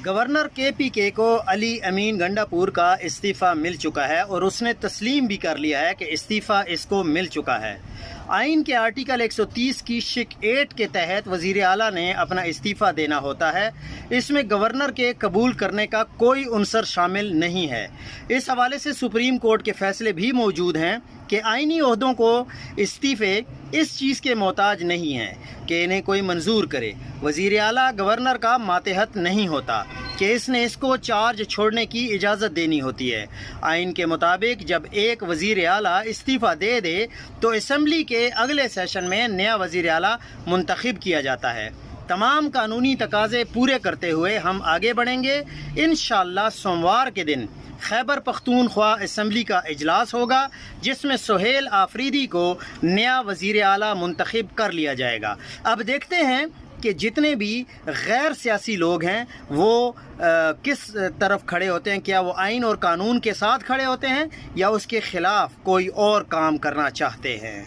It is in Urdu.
گورنر KPK کو علی امین گنڈاپور کا استعفیٰ مل چکا ہے اور اس نے تسلیم بھی کر لیا ہے کہ استعفیٰ اس کو مل چکا ہے۔ آئین کے آرٹیکل 130 کی شق 8 کے تحت وزیر اعلیٰ نے اپنا استعفیٰ دینا ہوتا ہے۔ اس میں گورنر کے قبول کرنے کا کوئی عنصر شامل نہیں ہے۔ اس حوالے سے سپریم کورٹ کے فیصلے بھی موجود ہیں کہ آئینی عہدوں کو استعفے اس چیز کے محتاج نہیں ہیں کہ انہیں کوئی منظور کرے۔ وزیر اعلیٰ گورنر کا ماتحت نہیں ہوتا کہ اس نے اس کو چارج چھوڑنے کی اجازت دینی ہوتی ہے۔ آئین کے مطابق جب ایک وزیر اعلیٰ استعفیٰ دے دے تو اسمبلی کے اگلے سیشن میں نیا وزیر اعلیٰ منتخب کیا جاتا ہے۔ تمام قانونی تقاضے پورے کرتے ہوئے ہم آگے بڑھیں گے۔ انشاءاللہ سوموار کے دن خیبر پختونخوا اسمبلی کا اجلاس ہوگا جس میں سہیل آفریدی کو نیا وزیر اعلیٰ منتخب کر لیا جائے گا۔ اب دیکھتے ہیں کہ جتنے بھی غیر سیاسی لوگ ہیں وہ کس طرف کھڑے ہوتے ہیں، کیا وہ آئین اور قانون کے ساتھ کھڑے ہوتے ہیں یا اس کے خلاف کوئی اور کام کرنا چاہتے ہیں۔